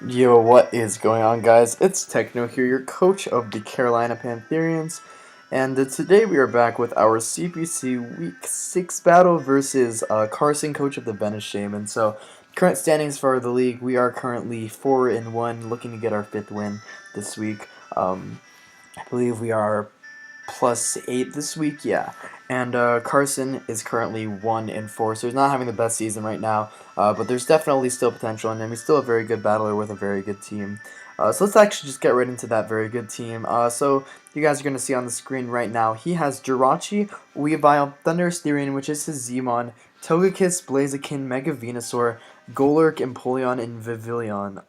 Yo, what is going on, guys? It's Techno here, your coach of the Carolina Pantherians, and today we are back with our CPC Week 6 battle versus Carson, coach of the Venice Shaymin. So, current standings for the league, we are currently 4-1, looking to get our 5th win this week. I believe we are +8 this week, yeah. And Carson is currently 1-4, so he's not having the best season right now. But there's definitely still potential in him. He's still a very good battler with a very good team. So let's actually just get right into that very good team. So you guys are going to see on the screen right now, he has Jirachi, Weavile, Thunderous Therian, which is his Zmon, Togekiss, Blaziken, Mega Venusaur, Golurk, Empoleon, and Vivillon.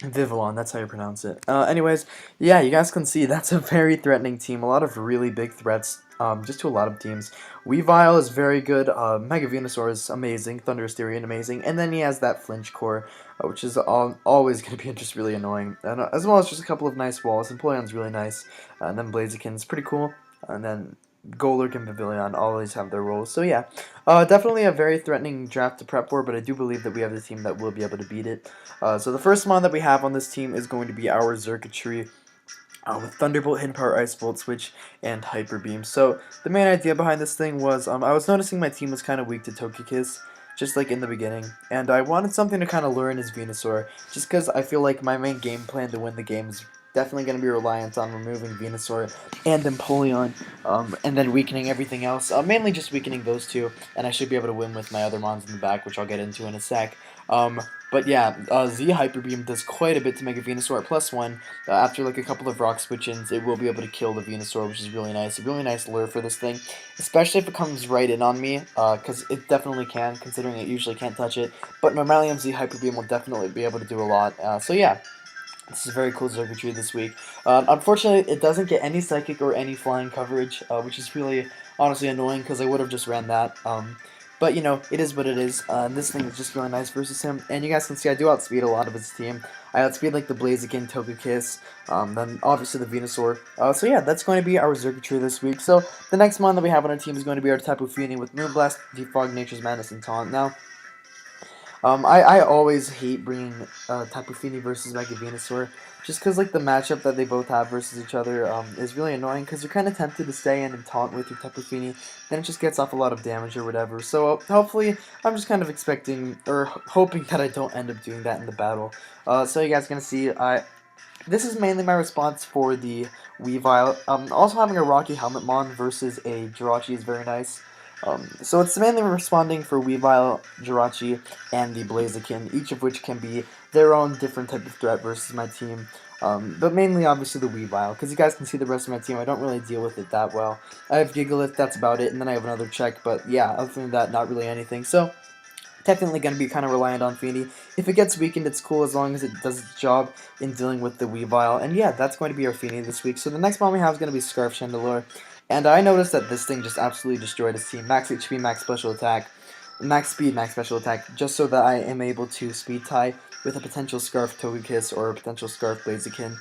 Vivillon, that's how you pronounce it. Anyways, yeah, you guys can see that's a very threatening team. A lot of really big threats, just to a lot of teams. Weavile is very good. Mega Venusaur is amazing. Thunderous Therian, amazing. And then he has that Flinch Core, which is always going to be just really annoying. And as well as just a couple of nice walls. Empoleon's really nice. And then Blaziken's pretty cool. And then Golurk and Pavilion always have their roles. So yeah, definitely a very threatening draft to prep for, but I do believe that we have the team that will be able to beat it. So the first mon that we have on this team is going to be our Xurkitree. With Thunderbolt, Hidden Power, Ice Volt, Switch, and Hyper Beam. So the main idea behind this thing was I was noticing my team was kind of weak to Togekiss, just like in the beginning, and I wanted something to kind of lure in his Venusaur, just because I feel like my main game plan to win the game is definitely going to be reliant on removing Venusaur and Empoleon, and then weakening everything else, mainly just weakening those two, and I should be able to win with my other mons in the back, which I'll get into in a sec. But yeah, Z Hyper Beam does quite a bit to make a Venusaur at +1. After like a couple of rock switch-ins, it will be able to kill the Venusaur, which is really nice. A really nice lure for this thing, especially if it comes right in on me, because it definitely can, considering it usually can't touch it. But Normalium Z Hyper Beam will definitely be able to do a lot. So yeah, this is a very cool Xurkitree this week. Unfortunately, it doesn't get any Psychic or any Flying coverage, which is really honestly annoying because I would have just ran that. But, you know, it is what it is. This thing is just really nice versus him. And you guys can see I do outspeed a lot of his team. I outspeed, like, the Blaziken, Togekiss, then obviously the Venusaur. So, yeah, that's going to be our Xurkitree this week. So, the next mon that we have on our team is going to be our Tapu Fini with Moonblast, Defog, Nature's Madness, and Taunt. Now, I always hate bringing Tapu Fini versus Mega Venusaur, just because like the matchup that they both have versus each other is really annoying, because you're kind of tempted to stay in and taunt with your Tapu Fini, then it just gets off a lot of damage or whatever. So hopefully, I'm just kind of expecting, or hoping that I don't end up doing that in the battle. So you guys are going to see, this is mainly my response for the Weavile. Also having a Rocky Helmet Mon versus a Jirachi is very nice. So it's mainly responding for Weavile, Jirachi, and the Blaziken, each of which can be their own different type of threat versus my team. But mainly, obviously, the Weavile, because you guys can see the rest of my team, I don't really deal with it that well. I have Gigalith, that's about it, and then I have another check, but yeah, other than that, not really anything. So, definitely going to be kind of reliant on Fini. If it gets weakened, it's cool as long as it does its job in dealing with the Weavile. And yeah, that's going to be our Fini this week. So the next one we have is going to be Scarf Chandelure. And I noticed that this thing just absolutely destroyed his team. Max HP, max special attack, max speed, max special attack, just so that I am able to speed tie with a potential Scarf Togekiss or a potential Scarf Blaziken.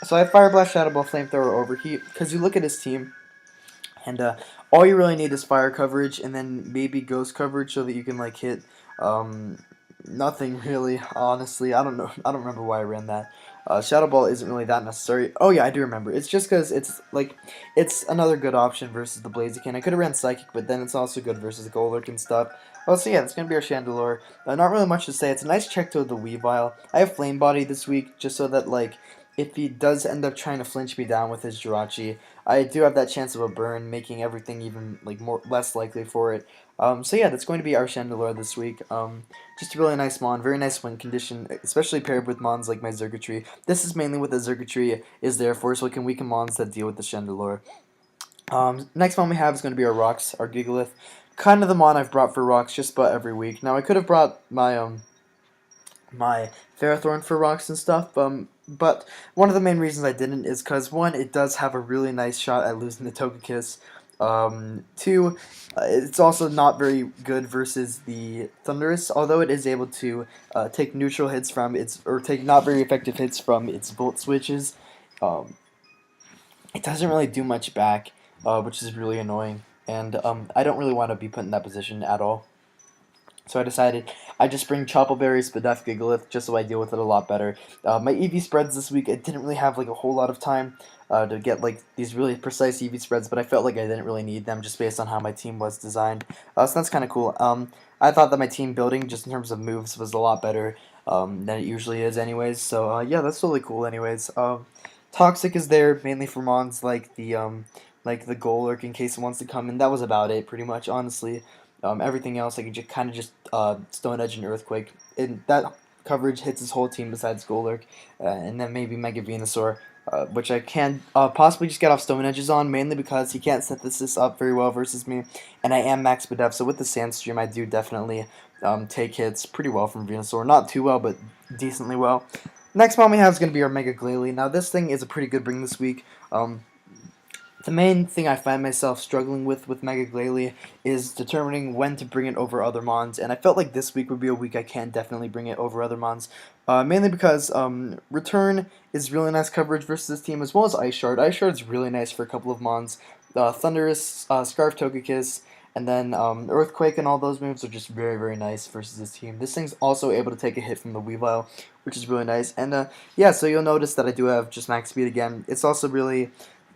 So I have Fire Blast, Shadow Ball, Flamethrower, Overheat, because you look at his team, and all you really need is fire coverage and then maybe ghost coverage so that you can like hit nothing really, honestly. I don't know. I don't remember why I ran that. Shadow Ball isn't really that necessary. Oh yeah, I do remember. It's just because it's another good option versus the Blaziken. I could have ran Psychic, but then it's also good versus Golurk and stuff. Oh, so yeah, it's going to be our Chandelure. Not really much to say. It's a nice check to the Weavile. I have Flame Body this week just so that, like, if he does end up trying to flinch me down with his Jirachi, I do have that chance of a burn, making everything even like less likely for it. So yeah, that's going to be our Chandelure this week. Just a really nice mon, very nice win condition, especially paired with mons like my Xurkitree. This is mainly what the Xurkitree is there for, so it can weaken mons that deal with the Chandelure. Next mon we have is going to be our Rocks, our Gigalith. Kind of the mon I've brought for Rocks just about every week. Now I could have brought my Ferrothorn for rocks and stuff, but one of the main reasons I didn't is because, one, it does have a really nice shot at losing the Togekiss. Two, it's also not very good versus the Thunderous, although it is able to take neutral hits from its, or take not very effective hits from its Volt switches. Um, it doesn't really do much back, which is really annoying, and I don't really want to be put in that position at all. So I decided I just bring Choppleberry, Spadef, Gigalith, just so I deal with it a lot better. My EV spreads this week, I didn't really have like a whole lot of time to get like these really precise EV spreads, but I felt like I didn't really need them just based on how my team was designed. So that's kind of cool. I thought that my team building, just in terms of moves, was a lot better than it usually is, anyways. So yeah, that's totally cool, anyways. Toxic is there mainly for mons like the Golurk in case it wants to come, and that was about it, pretty much, honestly. Everything else, I could just kind of just Stone Edge and Earthquake. And that coverage hits his whole team besides Golurk, and then maybe Mega Venusaur, which I can possibly just get off Stone Edges on, mainly because he can't synthesis up very well versus me, and I am max Bedef, so with the Sandstream I do definitely take hits pretty well from Venusaur. Not too well, but decently well. Next one we have is going to be our Mega Glalie. Now this thing is a pretty good bring this week. The main thing I find myself struggling with Mega Glalie is determining when to bring it over other mons, and I felt like this week would be a week I can definitely bring it over other mons, mainly because Return is really nice coverage versus this team, as well as Ice Shard. Ice Shard is really nice for a couple of mons. Thunderous, Scarf Togekiss, and then Earthquake and all those moves are just very, very nice versus this team. This thing's also able to take a hit from the Weavile, which is really nice. And yeah, so you'll notice that I do have just max speed again. It's also really,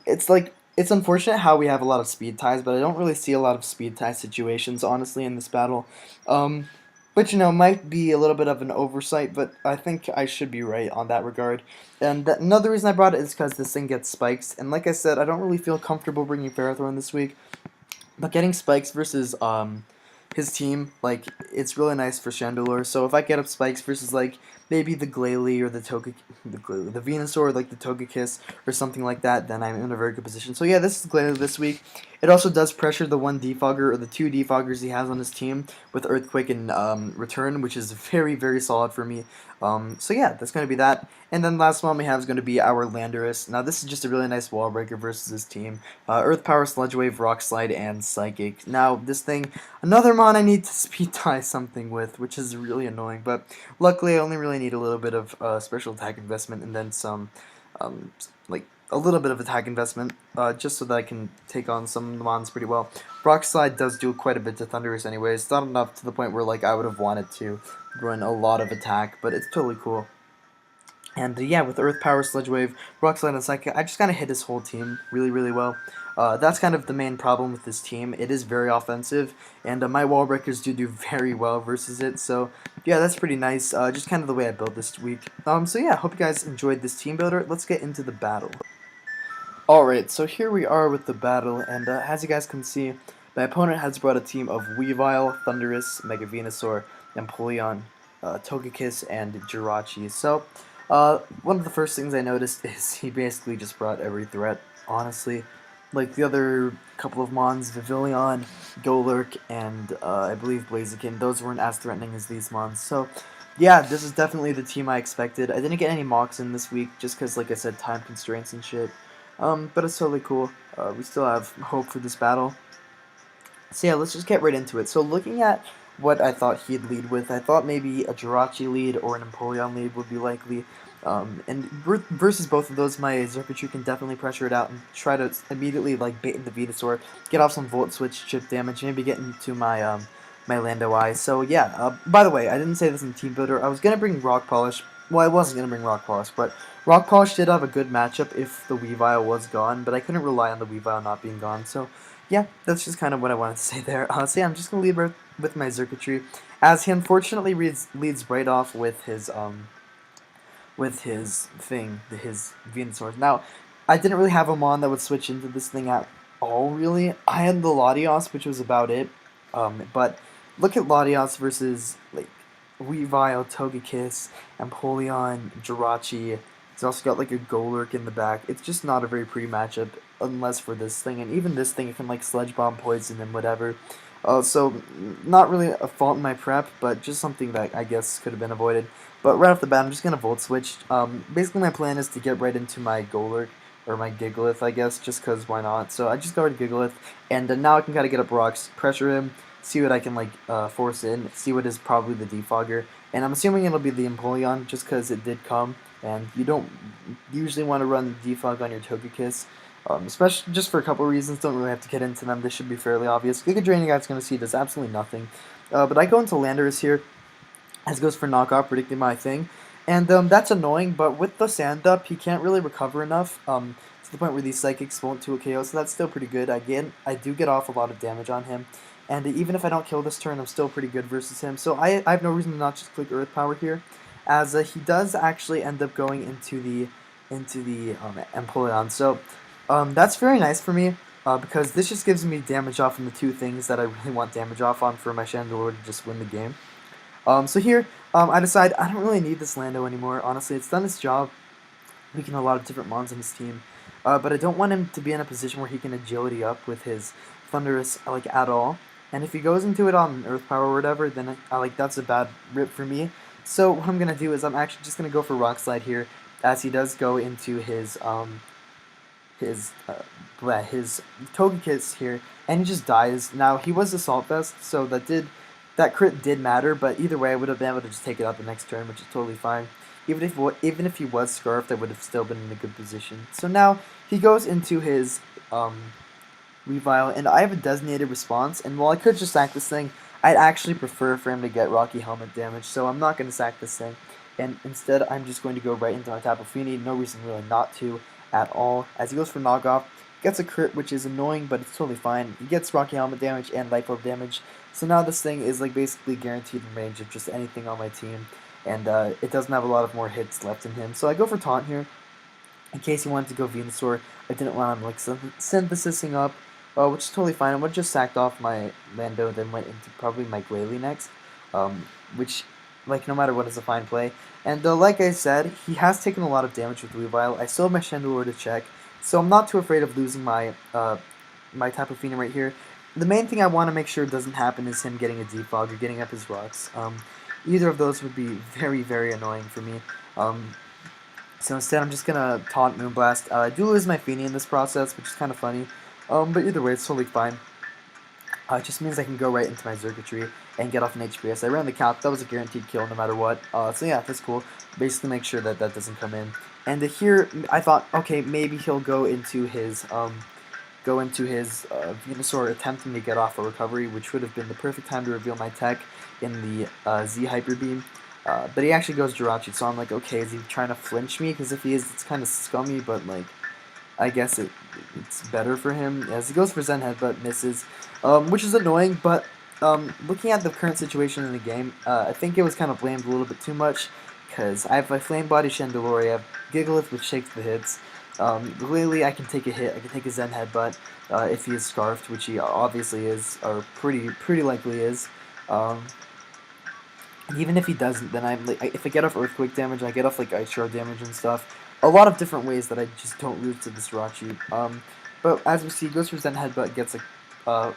it's like, it's unfortunate how we have a lot of speed ties, but I don't really see a lot of speed tie situations, honestly, in this battle. But, might be a little bit of an oversight, but I think I should be right on that regard. And another reason I brought it is because this thing gets spikes, and like I said, I don't really feel comfortable bringing Ferrothorn this week. But getting spikes versus his team, like, it's really nice for Chandelure. So if I get up spikes versus like maybe the Glalie or the Venusaur, or like the Togekiss or something like that, then I'm in a very good position. So yeah, this is Glalie this week. It also does pressure the one defogger or the two defoggers he has on his team with Earthquake and Return, which is very, very solid for me. So yeah, that's going to be that. And then last one we have is going to be our Landorus. Now this is just a really nice wall breaker versus his team. Earth Power, Sludge Wave, Rock Slide, and Psychic. Now this thing, another mon I need to speed tie something with, which is really annoying. But luckily I only really need a little bit of special attack investment and then some, like a little bit of attack investment, just so that I can take on some of the mons pretty well. Rock Slide does do quite a bit to Thunderous anyways. It's not enough to the point where like I would have wanted to run a lot of attack, but it's totally cool. And yeah, with Earth Power, Sludge Wave, Rock Slide, and Psychic, I just kind of hit his whole team really, really well. That's kind of the main problem with this team. It is very offensive, and my wall breakers do very well versus it. So yeah, that's pretty nice. Just kind of the way I built this week. So yeah, hope you guys enjoyed this team builder. Let's get into the battle. Alright, so here we are with the battle, and as you guys can see, my opponent has brought a team of Weavile, Thunderous, Mega Venusaur, Empoleon, Togekiss, and Jirachi. So, one of the first things I noticed is he basically just brought every threat, honestly. Like the other couple of mons, Vivillon, Golurk, and I believe Blaziken, those weren't as threatening as these mons. So, yeah, this is definitely the team I expected. I didn't get any mocks in this week, just because, like I said, time constraints and shit. But it's totally cool. We still have hope for this battle. So yeah, let's just get right into it. So looking at what I thought he'd lead with, I thought maybe a Jirachi lead or an Empoleon lead would be likely. And versus both of those, my Zerpichu can definitely pressure it out and try to immediately like bait in the Venusaur, get off some Volt Switch chip damage, maybe get into my my Lando Eye. So yeah, by the way, I didn't say this in Team Builder. I was gonna bring Rock Polish. Well, I wasn't gonna bring Rock Polish, but Rock Polish did have a good matchup if the Weavile was gone, but I couldn't rely on the Weavile not being gone. So yeah, that's just kind of what I wanted to say there. So yeah, I'm just gonna lead with my Zerkatry, as he unfortunately leads right off with his his Venusaur. Now, I didn't really have a mon that would switch into this thing at all, really. I had the Latios, which was about it. But look at Latios versus like Weavile, Togekiss, Empoleon, Jirachi. He's also got like a Golurk in the back. It's just not a very pretty matchup, unless for this thing. And even this thing, it can like Sludge Bomb, Poison, and whatever. So not really a fault in my prep, but just something that I guess could have been avoided. But right off the bat, I'm just gonna Volt Switch. Basically, my plan is to get right into my Golurk or my Gigalith, I guess, just cause why not? So I just go to Gigalith, and now I can kind of get up rocks, pressure him, see what I can like force in, see what is probably the defogger, and I'm assuming it'll be the Empoleon just because it did come, and you don't usually want to run defog on your Togekiss. Especially just for a couple reasons, don't really have to get into them, they should be fairly obvious. Giga Drain, you guys going to see, does absolutely nothing. But I go into Landorus here, as goes for knockoff, predicting my thing. And that's annoying, but with the sand up, he can't really recover enough to the point where these psychics won't 2 KO, so that's still pretty good. I do get off a lot of damage on him, and even if I don't kill this turn, I'm still pretty good versus him. So I have no reason to not just click Earth Power here, as he does actually end up going into the Empoleon. So that's very nice for me. Because this just gives me damage off on the 2 things that I really want damage off on for my Chandelure to just win the game. So here, I decide I don't really need this Lando anymore. Honestly, it's done its job, weakening a lot of different mons on his team. But I don't want him to be in a position where he can agility up with his Thunderous, like, at all. And if he goes into it on Earth Power or whatever, then, like, that's a bad rip for me. So what I'm going to do is I'm actually just going to go for Rock Slide here, as he does go into his Togekiss here, and he just dies. Now, he was Assault Vest, so that crit did matter, but either way, I would have been able to just take it out the next turn, which is totally fine. Even if he was Scarfed, I would have still been in a good position. So now, he goes into his Revile, and I have a designated response, and while I could just sack this thing, I'd actually prefer for him to get Rocky Helmet damage, so I'm not going to sack this thing, and instead I'm just going to go right into my Tapu Fini, no reason really not to at all, as he goes for Knockoff, gets a crit, which is annoying, but it's totally fine. He gets Rocky Helmet damage and Life Orb damage, so now this thing is like basically guaranteed in range of just anything on my team, and it doesn't have a lot of more hits left in him, so I go for Taunt here, in case he wanted to go Venusaur. I didn't want him like synthesizing up, which is totally fine. I would have just sacked off my Lando, then went into probably my Glalie next, which, like, no matter what, is a fine play. And like I said, he has taken a lot of damage with Weavile. I still have my Chandelure to check, so I'm not too afraid of losing my my Tapu Fini right here. The main thing I want to make sure doesn't happen is him getting a Defog or getting up his rocks. Either of those would be very, very annoying for me. So instead, I'm just gonna taunt Moonblast. I do lose my Fini in this process, which is kind of funny. But either way, it's totally fine. It just means I can go right into my Circuitry and get off an HPS. I ran the calc. That was a guaranteed kill no matter what. So yeah, that's cool. Basically make sure that that doesn't come in. And here, I thought, okay, maybe he'll go into his Venusaur, attempting to get off a recovery, which would have been the perfect time to reveal my tech in the Z Hyper Beam. But he actually goes Jirachi, so I'm like, okay, is he trying to flinch me? Because if he is, it's kind of scummy, but, like, I guess it's better for him. As he goes for Zen Headbutt, misses, which is annoying, but looking at the current situation in the game, I think it was kind of blamed a little bit too much, because I have my Flame Body Chandelure, I have Gigalith, which shakes the hits. Glalie, I can take a hit, I can take a Zen Headbutt if he is Scarfed, which he obviously is, or pretty likely is. Even if he doesn't, then if I get off Earthquake damage, I get off like Ice Shard damage and stuff. A lot of different ways that I just don't lose to this Jirachi. But as we see, goes for Zen Headbutt, gets a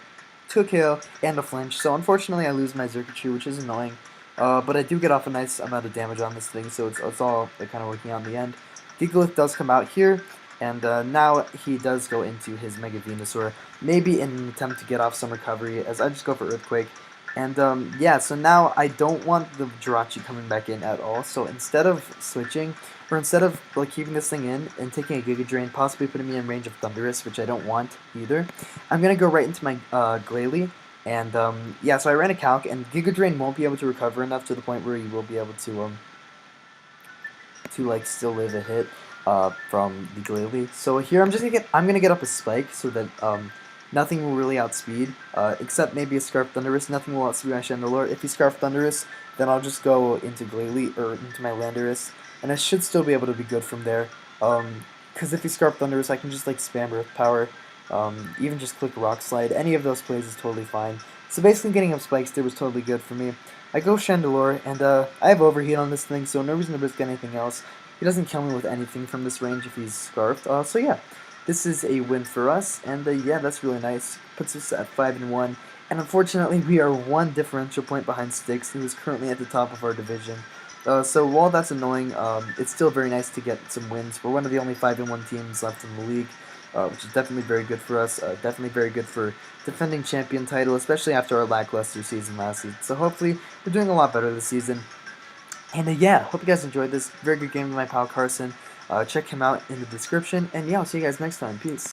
2 KO and a flinch. So unfortunately, I lose my Circuitry, which is annoying. But I do get off a nice amount of damage on this thing, so it's all kind of working out in the end. Gigalith does come out here, and now he does go into his Mega Venusaur, maybe in an attempt to get off some recovery, as I just go for Earthquake. And yeah, so now I don't want the Jirachi coming back in at all, so instead of switching, or instead of like keeping this thing in and taking a Giga Drain, possibly putting me in range of Thunderous, which I don't want either, I'm going to go right into my Glalie. And yeah, so I ran a calc, and Giga Drain won't be able to recover enough to the point where you will be able to like still live a hit from the Glalie. So here I'm gonna get up a Spike so that nothing will really outspeed, except maybe a Scarf Thunderous. Nothing will outspeed my Chandelure. If he Scarf Thunderous, then I'll just go into Glalie or into my Landorus, and I should still be able to be good from there. Because if he Scarf Thunderous, I can just like spam Earth Power, even just click Rock Slide. Any of those plays is totally fine. So basically, getting up Spikes there was totally good for me. I go Chandelure, and I have Overheat on this thing, so no reason to risk anything else. He doesn't kill me with anything from this range if he's Scarfed. So yeah, this is a win for us, and yeah, that's really nice. Puts us at 5-1, and unfortunately, we are 1 differential point behind Styx, who is currently at the top of our division. So while that's annoying, it's still very nice to get some wins. We're one of the only 5-1 teams left in the league, which is definitely very good for us. Definitely very good for defending champion title, especially after our lackluster season last season. So hopefully, we're doing a lot better this season. And yeah, hope you guys enjoyed this. Very good game with my pal Carson. Check him out in the description. And yeah, I'll see you guys next time. Peace.